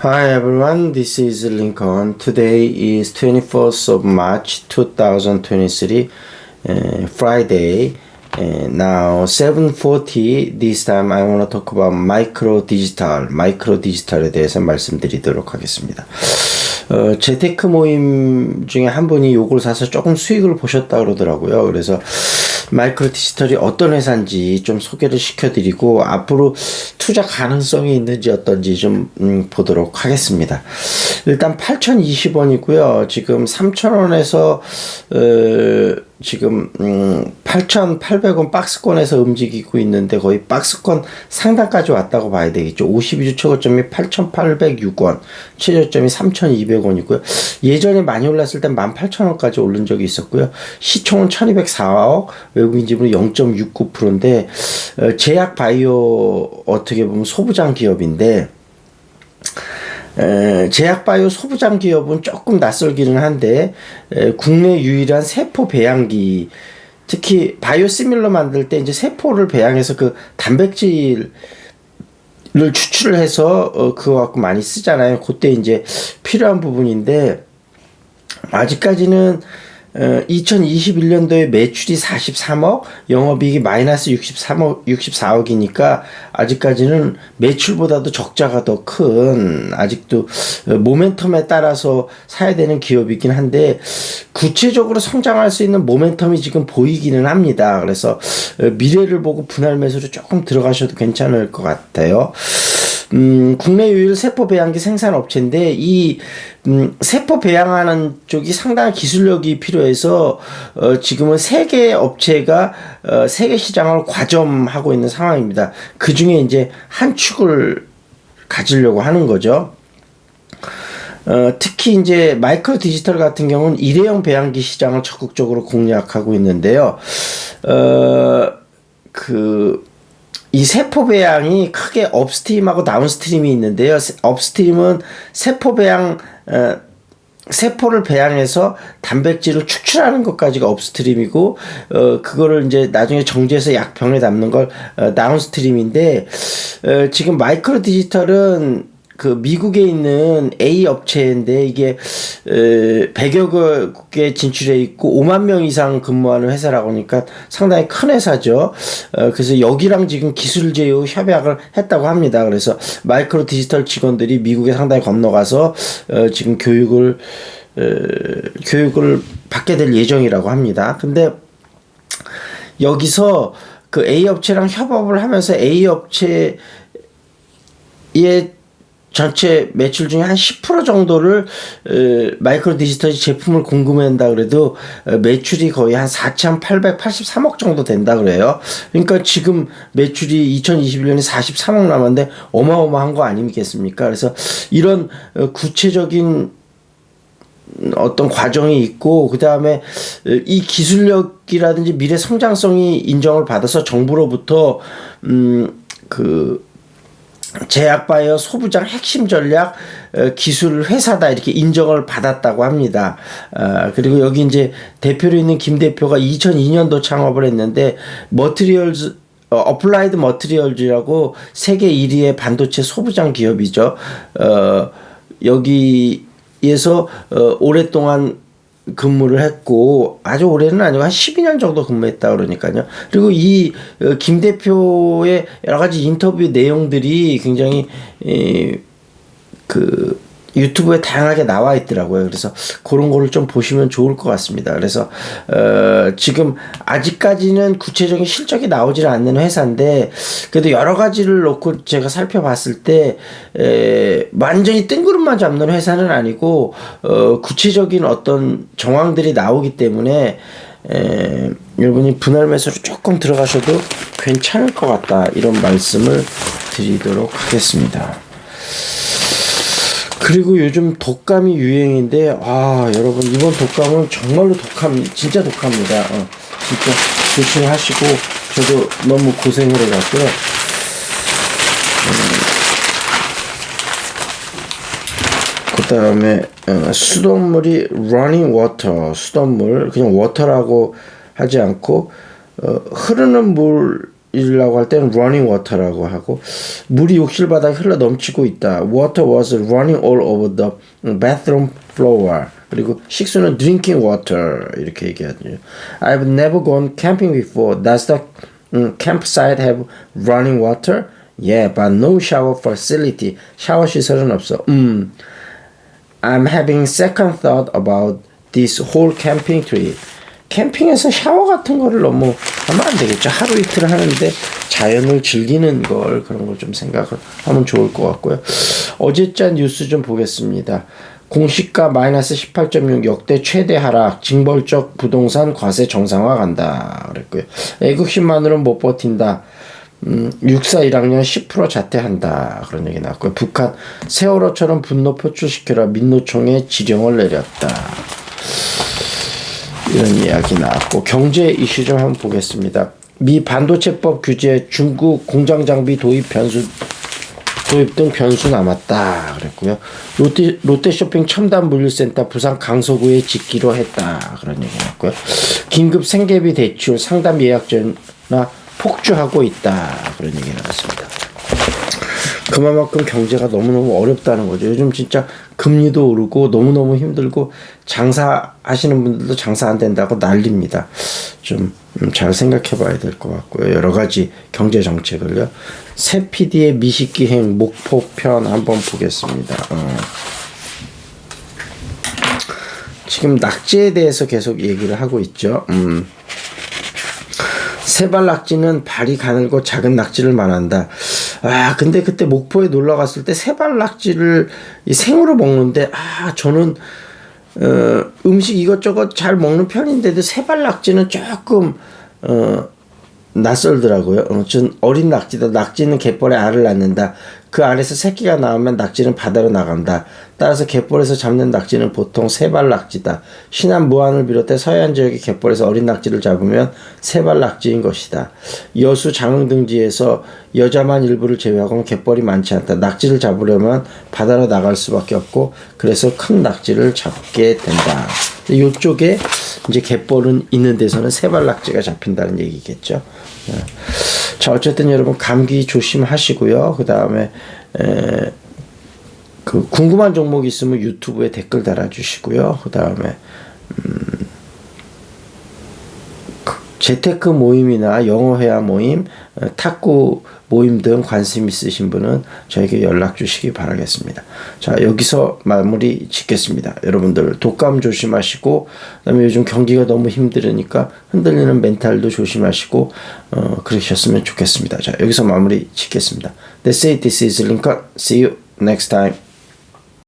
Hi everyone, this is Lincoln. Today is 24th of March 2023, Friday. Now 7:40. This time I want to talk about micro digital에 대해서 말씀드리도록 하겠습니다. 재테크 모임 중에 한 분이 요걸 사서 조금 수익을 보셨다 그러더라고요. 그래서 마이크로 디지털이 어떤 회사인지 좀 소개를 시켜드리고 앞으로 투자 가능성이 있는지 어떤지 좀 보도록 하겠습니다. 일단 8,020원이고요. 지금 3,000원에서 지금 8,800원 박스권에서 움직이고 있는데 거의 박스권 상단까지 왔다고 봐야 되겠죠. 52주 최고점이 8,806원, 최저점이 3,200원이고요. 예전에 많이 올랐을 땐 18,000원까지 오른 적이 있었고요. 시총은 1,204억, 외국인 지분은 0.69%인데 제약 바이오 어떻게 보면 소부장 기업인데 제약바이오 소부장 기업은 조금 낯설기는 한데 국내 유일한 세포 배양기, 특히 바이오시밀러 만들 때 이제 세포를 배양해서 그 단백질을 추출을 해서 그거 갖고 많이 쓰잖아요. 그때 이제 필요한 부분인데 아직까지는 2021년도에 매출이 43억, 영업이익이 마이너스 64억이니까 아직까지는 매출보다도 적자가 더 큰, 아직도 모멘텀에 따라서 사야 되는 기업이긴 한데 구체적으로 성장할 수 있는 모멘텀이 지금 보이기는 합니다. 그래서 미래를 보고 분할 매수로 조금 들어가셔도 괜찮을 것 같아요. 국내 유일 세포 배양기 생산 업체인데 이 세포 배양하는 쪽이 상당한 기술력이 필요해서 지금은 세 개 업체가 세계 시장을 과점하고 있는 상황입니다. 그 중에 이제 한 축을 가지려고 하는 거죠. 특히 이제 마이크로 디지털 같은 경우는 일회용 배양기 시장을 적극적으로 공략하고 있는데요. 이 세포 배양이 크게 업스트림하고 다운스트림이 있는데요. 업스트림은 세포를 배양해서 단백질을 추출하는 것까지가 업스트림이고, 그거를 이제 나중에 정제해서 약병에 담는 걸 다운스트림인데, 지금 마이크로 디지털은 그 미국에 있는 A 업체인데 이게 100여 개에 진출해 있고 5만 명 이상 근무하는 회사라고 하니까 상당히 큰 회사죠. 그래서 여기랑 지금 기술 제휴 협약을 했다고 합니다. 그래서 마이크로 디지털 직원들이 미국에 상당히 건너가서 지금 교육을 받게 될 예정이라고 합니다. 근데 여기서 그 A 업체랑 협업을 하면서 A 업체의 전체 매출 중에 한 10% 정도를 마이크로 디지털 제품을 공급한다 그래도 매출이 거의 한 4,883억 정도 된다 그래요. 그러니까 지금 매출이 2021년에 43억 남았는데 어마어마한 거 아니겠습니까? 그래서 이런 구체적인 어떤 과정이 있고 그 다음에 이 기술력이라든지 미래 성장성이 인정을 받아서 정부로부터 제약바이오 소부장 핵심 전략 기술 회사다 이렇게 인정을 받았다고 합니다. 그리고 여기 이제 대표로 있는 김 대표가 2002년도 창업을 했는데 어플라이드 머티리얼즈라고 세계 1위의 반도체 소부장 기업이죠. 여기에서 오랫동안 근무를 했고 아주 오래는 아니고 한 12년 정도 근무했다 그러니까요. 그리고 이 김 대표의 여러 가지 인터뷰 내용들이 굉장히 유튜브에 다양하게 나와 있더라고요. 그래서 그런 거를 좀 보시면 좋을 것 같습니다. 그래서 지금 아직까지는 구체적인 실적이 나오지는 않는 회사인데 그래도 여러 가지를 놓고 제가 살펴봤을 때 완전히 뜬구름만 잡는 회사는 아니고 구체적인 어떤 정황들이 나오기 때문에 여러분이 분할 매수로 조금 들어가셔도 괜찮을 것 같다 이런 말씀을 드리도록 하겠습니다. 그리고 요즘 독감이 유행인데 여러분 이번 독감은 정말로 진짜 독합니다. 진짜 조심하시고 저도 너무 고생을 해갔고요. 그 다음에 수돗물이 running water, 수돗물 그냥 water라고 하지 않고 흐르는 물 이라고 할 때는 running water라고 하고 물이 욕실 바닥에 흘러 넘치고 있다. Water was running all over the bathroom floor. 그리고 식수는 drinking water 이렇게 얘기하죠. I've never gone camping before. Does the campsite have running water? Yeah, but no shower facility. 샤워 시설은 없어. I'm having second thought about this whole camping trip. 캠핑에서 샤워 같은 거를 너무 하면 안 되겠죠. 하루 이틀 하는데 자연을 즐기는 걸 그런 걸 좀 생각을 하면 좋을 것 같고요. 어제자 뉴스 좀 보겠습니다. 공시가 마이너스 18.6 역대 최대 하락, 징벌적 부동산 과세 정상화 간다 그랬고요. 애국심만으로는 못 버틴다. 육사 1학년 10% 자퇴한다 그런 얘기 나왔고요. 북한 세월호처럼 분노 표출시켜라 민노총에 지령을 내렸다. 이런 이야기 나왔고 경제 이슈 좀 한번 보겠습니다. 미 반도체법 규제 중국 공장 장비 도입 등 변수 남았다 그랬고요. 롯데쇼핑 첨단 물류센터 부산 강서구에 짓기로 했다 그런 얘기 나왔고요. 긴급 생계비 대출 상담 예약 전화 폭주하고 있다 그런 얘기 나왔습니다. 그만큼 경제가 너무너무 어렵다는 거죠. 요즘 진짜 금리도 오르고 너무너무 힘들고 장사하시는 분들도 장사 안 된다고 난립니다. 좀 잘 생각해 봐야 될 것 같고요. 여러 가지 경제 정책을요. 새 PD의 미식기행 목포편 한번 보겠습니다. 지금 낙지에 대해서 계속 얘기를 하고 있죠. 세발 낙지는 발이 가늘고 작은 낙지를 말한다. 근데 그때 목포에 놀러 갔을 때 세발 낙지를 생으로 먹는데 저는 음식 이것저것 잘 먹는 편인데도 세발 낙지는 조금 낯설더라고요. 전 어린 낙지다. 낙지는 갯벌에 알을 낳는다. 그 알에서 새끼가 나오면 낙지는 바다로 나간다. 따라서 갯벌에서 잡는 낙지는 보통 세발 낙지다. 신안 무안을 비롯해 서해안 지역의 갯벌에서 어린 낙지를 잡으면 세발 낙지인 것이다. 여수 장흥 등지에서 여자만 일부를 제외하고는 갯벌이 많지 않다. 낙지를 잡으려면 바다로 나갈 수밖에 없고 그래서 큰 낙지를 잡게 된다. 이쪽에 이제 갯벌은 있는 데서는 세발 낙지가 잡힌다는 얘기겠죠. 자, 어쨌든 여러분 감기 조심하시고요. 그 다음에 그 궁금한 종목 있으면 유튜브에 댓글 달아주시고요. 그 다음에 재테크 모임이나 영어 회화 모임, 탁구 모임 등 관심 있으신 분은 저에게 연락 주시기 바라겠습니다. 자, 여기서 마무리 짓겠습니다. 여러분들 독감 조심하시고 그다음에 요즘 경기가 너무 힘들으니까 흔들리는 멘탈도 조심하시고 그러셨으면 좋겠습니다. 자, 여기서 마무리 짓겠습니다. That's it. This is Lincoln. See you next time.